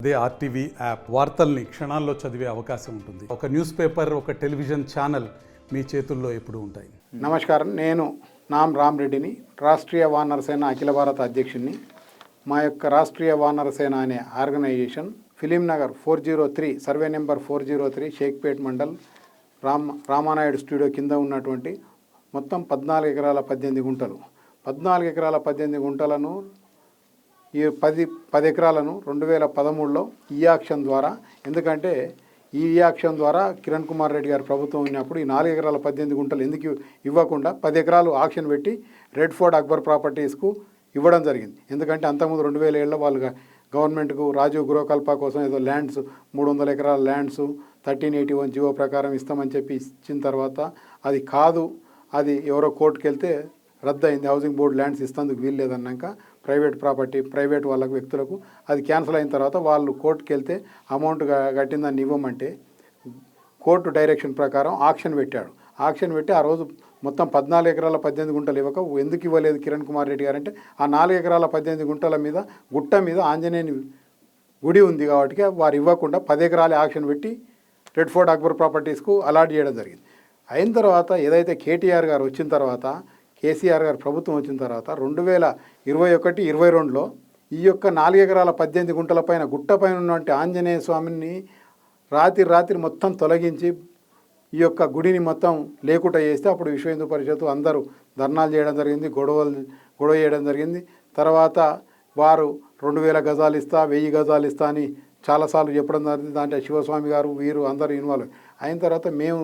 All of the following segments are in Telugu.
అదే ఆర్టీవీ యాప్ వార్తల్ని క్షణాల్లో చదివే అవకాశం ఉంటుంది. ఒక న్యూస్ పేపర్, ఒక టెలివిజన్ ఛానల్ మీ చేతుల్లో ఎప్పుడూ ఉంటాయి. నమస్కారం, నేను నామ్ రామ్ రెడ్డిని, రాష్ట్రీయ వానర సేన అఖిల భారత అధ్యక్షుడిని. మా యొక్క రాష్ట్రీయ వానర సేన అనే organization film Nagar 403 survey number 403 Shaikpet Mandal Ramanaidu studio కింద ఉన్నటువంటి మొత్తం 14 ఎకరాల 18 గుంటలు 14 ఎకరాల 18 గుంటలను ఈ 10 ఎకరాలను 2013లో ఈ యాక్షన్ ద్వారా, ఎందుకంటే ఈ యాక్షన్ ద్వారా కిరణ్ కుమార్ రెడ్డి గారు ప్రభుత్వం ఉన్నప్పుడు ఈ 4 ఎకరాల 18 గుంటలు ఎందుకు ఇవ్వకుండా 10 ఎకరాలు ఆక్షన్ పెట్టి రెడ్ ఫోర్ట్ అక్బర్ ప్రాపర్టీస్కు ఇవ్వడం జరిగింది. ఎందుకంటే అంతకుముందు 2007లో వాళ్ళు గవర్నమెంట్కు రాజీవ్ గృహకల్ప కోసం ఏదో ల్యాండ్స్ 300 ఎకరాల ల్యాండ్స్ 1381 జీవో ప్రకారం ఇస్తామని చెప్పి ఇచ్చిన తర్వాత అది కాదు, అది ఎవరో కోర్టుకు వెళ్తే రద్దు అయింది. హౌసింగ్ బోర్డు ల్యాండ్స్ ఇస్తందుకు వీలు లేదన్నాక ప్రైవేట్ ప్రాపర్టీ, ప్రైవేట్ వాళ్ళకు వ్యక్తులకు అది క్యాన్సిల్ అయిన తర్వాత వాళ్ళు కోర్టుకు వెళ్తే అమౌంట్ కట్టిందని ఇవ్వమంటే కోర్టు డైరెక్షన్ ప్రకారం ఆక్షన్ పెట్టాడు. ఆక్షన్ పెట్టి ఆ రోజు మొత్తం 14 ఎకరాల 18 గుంటలు ఇవ్వక ఎందుకు ఇవ్వలేదు కిరణ్ కుమార్ రెడ్డి గారు అంటే, ఆ 4 ఎకరాల 18 గుంటల మీద గుట్ట మీద ఆంజనేయుని గుడి ఉంది కాబట్టి వారు ఇవ్వకుండా 10 ఎకరాల ఆక్షన్ పెట్టి రెడ్ ఫోర్ట్ అక్బర్ ప్రాపర్టీస్కు అలాట్ చేయడం జరిగింది. అయిన తర్వాత ఏదైతే కేటీఆర్ గారు వచ్చిన తర్వాత, కేసీఆర్ గారు ప్రభుత్వం వచ్చిన తర్వాత 2021-22లో ఈ యొక్క 4 ఎకరాల 18 గుంటల పైన గుట్ట పైన ఉన్నటువంటి ఆంజనేయ స్వామిని రాత్రి మొత్తం తొలగించి ఈ యొక్క గుడిని మొత్తం లేకుండా చేస్తే అప్పుడు విశ్వ హిందూ పరిషత్తు అందరూ ధర్నాలు చేయడం జరిగింది, గొడవ చేయడం జరిగింది. తర్వాత వారు 2000 గజాలు ఇస్తా, 1000 గజాలు ఇస్తా అని చాలాసార్లు చెప్పడం జరిగింది. దాంట్లో శివస్వామి గారు వీరు అందరూ ఇన్వాల్వ్ అయిన తర్వాత మేము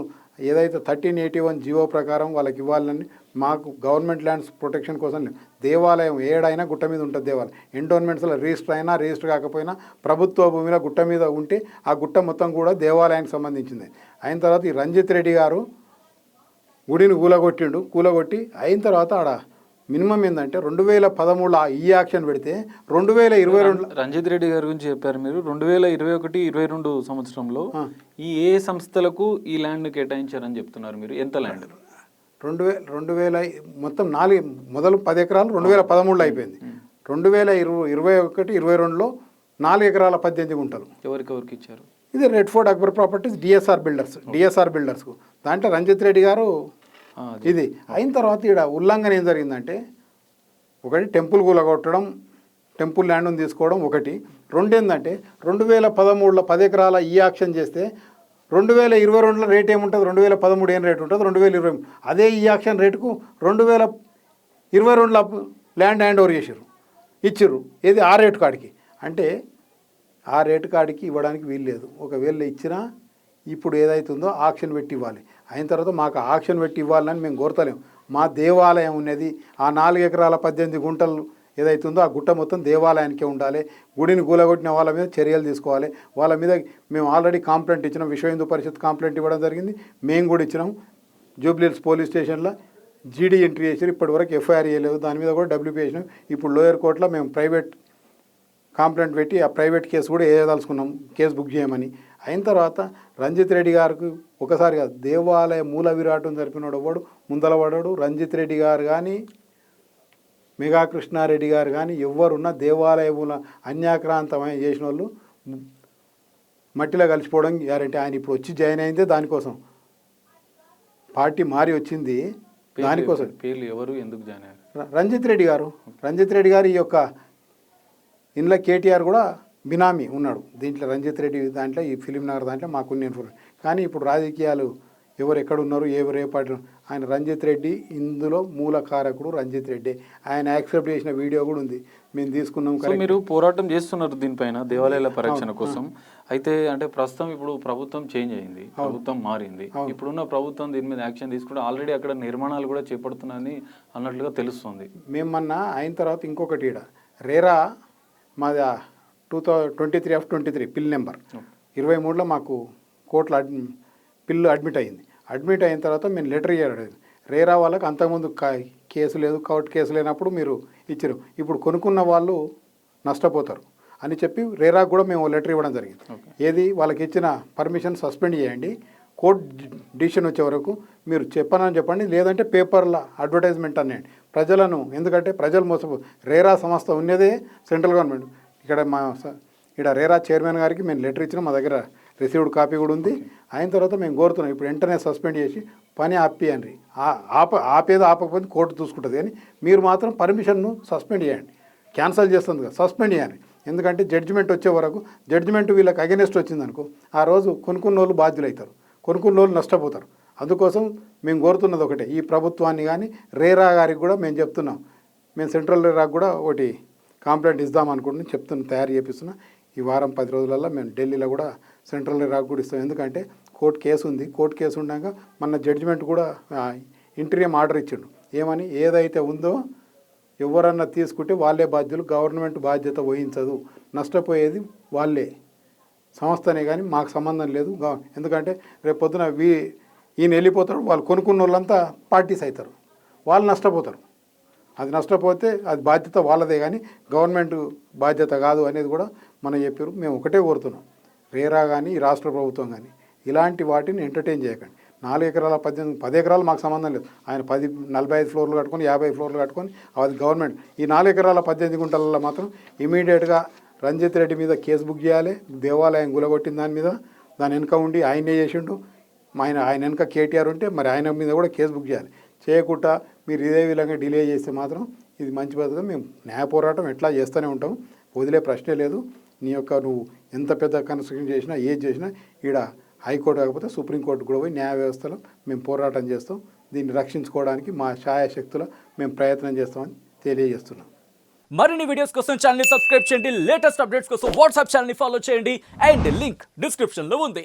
ఏదైతే 1381 జీవో ప్రకారం వాళ్ళకి ఇవ్వాలని, మాకు గవర్నమెంట్ ల్యాండ్స్ ప్రొటెక్షన్ కోసం దేవాలయం ఏడైనా గుట్ట మీద ఉంటుంది. దేవాలయం ఎండోన్మెంట్స్లో రిజిస్టర్ అయినా రిజిస్టర్ కాకపోయినా ప్రభుత్వ భూమిలో గుట్ట మీద ఉంటే ఆ గుట్ట మొత్తం కూడా దేవాలయానికి సంబంధించింది. అయిన తర్వాత ఈ రంజిత్ రెడ్డి గారు గుడిని కూలగొట్టి అయిన తర్వాత ఆడ మినిమం ఏంటంటే 2013లో ఈ యాక్షన్ పెడితే 2022 రంజిత్ రెడ్డి గారి గురించి చెప్పారు మీరు. 2021-22 సంవత్సరంలో ఈ ఏ సంస్థలకు ఈ ల్యాండ్ కేటాయించారని చెప్తున్నారు మీరు? ఎంత ల్యాండ్? 2000 మొత్తం 4 మొదలు 10 ఎకరాలు 2013లో అయిపోయింది. 2021-22లో 4 ఎకరాల 18 గుంటలు ఎవరికి ఇచ్చారు? ఇది Red Fort Akbar Properties DSR బిల్డర్స్కు. దాంట్లో రంజిత్ రెడ్డి గారు ఇది అయిన తర్వాత ఇక్కడ ఉల్లంఘన ఏం జరిగిందంటే, ఒకటి టెంపుల్ కూలగొట్టడం, టెంపుల్ ల్యాండ్ను తీసుకోవడం ఒకటి. రెండేందంటే 2013లో 10 ఎకరాల ఈ యాక్షన్ చేస్తే 2022లో రేట్ ఏముంటుంది, 2013 ఏం రేట్ ఉంటుంది, 2020 అదే ఈ యాక్షన్ రేటుకు 2022లో ల్యాండ్ హ్యాండ్ ఓవర్ ఇచ్చిర్రు. ఏది ఆ రేటు కాడికి అంటే ఆ రేటు కాడికి ఇవ్వడానికి వీలు లేదు. ఒకవేళ ఇచ్చినా ఇప్పుడు ఏదైతుందో ఆక్షన్ పెట్టి ఇవ్వాలి. అయిన తర్వాత మాకు ఆక్షన్ పెట్టి ఇవ్వాలని మేము కోరతలేము. మా దేవాలయం ఉన్నది ఆ 4 ఎకరాల 18 గుంటలు ఏదైతుందో ఆ గుట్ట మొత్తం దేవాలయానికే ఉండాలి. గుడిని కూలగొట్టిన వాళ్ళ మీద చర్యలు తీసుకోవాలి. వాళ్ళ మీద మేము ఆల్రెడీ కంప్లైంట్ ఇచ్చినాం, విశ్వ హిందూ పరిషత్ కంప్లైంట్ ఇవ్వడం జరిగింది. మేము కూడా ఇచ్చినాం. జూబ్లీహిల్స్ పోలీస్ స్టేషన్లో జీడీ ఎంట్రీ చేసి ఇప్పటివరకు ఎఫ్ఐఆర్ చేయలేదు. దాని మీద కూడా డబ్ల్యూపీ చేసినాం. ఇప్పుడు లోయర్ కోర్టులో మేము ప్రైవేట్ కంప్లైంట్ పెట్టి ఆ ప్రైవేట్ కేసు కూడా వేయదలుచుకున్నాం, కేసు బుక్ చేయమని. అయిన తర్వాత రంజిత్ రెడ్డి గారికి ఒకసారిగా దేవాలయ మూల విరాటం జరిపినాడు వాడు ముందలవాడాడు. రంజిత్ రెడ్డి గారు కానీ మెగా కృష్ణారెడ్డి గారు కానీ ఎవరున్నా దేవాలయ మూల అన్యాక్రాంతమైన చేసిన వాళ్ళు మట్టిలో కలిసిపోవడం గ్యారంటీ. ఆయన ఇప్పుడు వచ్చి జాయిన్ అయిందే దానికోసం, పార్టీ మారి వచ్చింది దానికోసం. పేర్లు ఎవరు, ఎందుకు జాయిన్ అయ్యారు? రంజిత్ రెడ్డి గారు ఈ యొక్క ఇంట్లో కేటీఆర్ కూడా బినామీ ఉన్నాడు. దీంట్లో రంజిత్ రెడ్డి దాంట్లో ఈ ఫిలిం నగర్ దాంట్లో మాకున్న ఇన్ఫర్మేషన్. కానీ ఇప్పుడు రాజకీయాలు ఎవరు ఎక్కడున్నారు, ఎవరు ఏ పార్టీ, ఆయన రంజిత్ రెడ్డి ఇందులో మూల కారకుడు రంజిత్ రెడ్డి. ఆయన యాక్సెప్ట్ చేసిన వీడియో కూడా ఉంది, మేము తీసుకున్నాం. మీరు పోరాటం చేస్తున్నారు దీనిపైన, దేవాలయాల పరిరక్షణ కోసం. అయితే అంటే ప్రస్తుతం ఇప్పుడు ప్రభుత్వం చేంజ్ అయింది, ప్రభుత్వం మారింది. ఇప్పుడున్న ప్రభుత్వం దీని మీద యాక్షన్ తీసుకుంటే ఆల్రెడీ అక్కడ నిర్మాణాలు కూడా చేపడుతున్నాయని అన్నట్లుగా తెలుస్తుంది. మేమన్నా అయిన తర్వాత ఇంకొకటి రేరా మాది 2023 పిల్ నెంబర్ 23లో మాకు కోర్టులో పిల్లు అడ్మిట్ అయింది. అడ్మిట్ అయిన తర్వాత మేము లెటర్ ఇవ్వడం రేరా వాళ్ళకి అంతకుముందు కేసు లేదు, కోర్టు కేసు లేనప్పుడు మీరు ఇచ్చారు, ఇప్పుడు కొనుక్కున్న వాళ్ళు నష్టపోతారు అని చెప్పి రేరాకు కూడా మేము లెటర్ ఇవ్వడం జరిగింది. ఏది వాళ్ళకి ఇచ్చిన పర్మిషన్ సస్పెండ్ చేయండి, కోర్టు డిసిషన్ వచ్చే వరకు మీరు చెప్పండి, లేదంటే పేపర్ల అడ్వర్టైజ్మెంట్ అనండి ప్రజలను. ఎందుకంటే ప్రజలు రేరా సంస్థ ఉన్నదే సెంట్రల్ గవర్నమెంట్. ఇక్కడ మా ఇక్కడ రేరా చైర్మన్ గారికి మేము లెటర్ ఇచ్చినాం, మా దగ్గర రిసీవ్డ్ కాపీ కూడా ఉంది. అయిన తర్వాత మేము కోరుతున్నాం ఇప్పుడు వెంటనే సస్పెండ్ చేసి పని ఆపియండి. ఆపేదో ఆపకపోతే కోర్టు చూసుకుంటుంది, కానీ మీరు మాత్రం పర్మిషన్ను సస్పెండ్ చేయండి. క్యాన్సిల్ చేస్తుంది కదా, సస్పెండ్ చేయండి. ఎందుకంటే జడ్జిమెంట్ వచ్చే వరకు, జడ్జిమెంట్ వీళ్ళకి అగెనెస్ట్ వచ్చిందనుకో ఆ రోజు కొనుక్కున్న వాళ్ళు బాధ్యులు అవుతారు, కొనుక్కున్న వాళ్ళు నష్టపోతారు. అందుకోసం మేము కోరుతున్నది ఒకటే, ఈ ప్రభుత్వాన్ని కానీ రేరా గారికి కూడా మేము చెప్తున్నాం, మేము సెంట్రల్ రేరాకు కూడా ఒకటి కంప్లైంట్ ఇద్దాం అనుకుంటున్నాం, చెప్తున్నా, తయారు చేపిస్తున్నా. ఈ వారం 10 రోజులలో మేము ఢిల్లీలో కూడా సెంట్రల్ రేరాకు కూడా ఇస్తాం. ఎందుకంటే కోర్టు కేసు ఉంది, కోర్టు కేసు ఉండగా మన జడ్జిమెంట్ కూడా ఇంటీరియం ఆర్డర్ ఇచ్చిండు. ఏమని, ఏదైతే ఉందో ఎవరన్నా తీసుకుంటే వాళ్ళే బాధ్యులు, గవర్నమెంట్ బాధ్యత వహించదు, నష్టపోయేది వాళ్ళే, సంస్థనే, కానీ మాకు సంబంధం లేదు. ఎందుకంటే రేపు పొద్దున ఈయన వెళ్ళిపోతాడు, వాళ్ళు కొనుక్కున్న వాళ్ళంతా పార్టీస్ అవుతారు, వాళ్ళు నష్టపోతారు. అది నష్టపోతే అది బాధ్యత వాళ్ళదే, కానీ గవర్నమెంట్ బాధ్యత కాదు అనేది కూడా మనం చెప్పారు. మేము ఒకటే కోరుతున్నాం, రేరా కానీ ఈ రాష్ట్ర ప్రభుత్వం కానీ ఇలాంటి వాటిని ఎంటర్టైన్ చేయకండి. 4 ఎకరాల 10 ఎకరాలు మాకు సంబంధం లేదు. ఆయన 45 ఫ్లోర్లు కట్టుకొని 50 ఫ్లోర్లు కట్టుకొని అది గవర్నమెంట్. ఈ 4 ఎకరాల 18 గుంటలలో మాత్రం ఇమీడియట్గా రంజిత్ రెడ్డి మీద కేసు బుక్ చేయాలి. దేవాలయం గులగొట్టిన దాని మీద, దాని వెనుక ఉండి ఆయనే చేసిండు, ఆయన వెనుక కేటీఆర్ ఉంటే మరి ఆయన మీద కూడా కేసు బుక్ చేయాలి. చేయకుండా మీరు ఇదే విధంగా డిలే చేస్తే మాత్రం ఇది మంచి పద్ధతి. మేము న్యాయ పోరాటం ఎట్లా చేస్తూనే ఉంటాం, వదిలే ప్రశ్నే లేదు. నువ్వు ఎంత పెద్ద కన్స్ట్రక్షన్ చేసినా, ఏది చేసినా ఈడ హైకోర్టు కాకపోతే సుప్రీంకోర్టు కూడా పోయి న్యాయ వ్యవస్థలో మేము పోరాటం చేస్తాం. దీన్ని రక్షించుకోవడానికి మా శాయశక్తుల మేము ప్రయత్నం చేస్తామని తెలియజేస్తున్నాం. మరిన్ని వీడియోస్ కోసం ఛానల్ ని సబ్స్క్రైబ్ చేయండి, లేటెస్ట్ అప్డేట్స్ కోసం వాట్సాప్ ఛానల్ ని ఫాలో చేయండి అండ్ లింక్ డిస్క్రిప్షన్ లో ఉంది.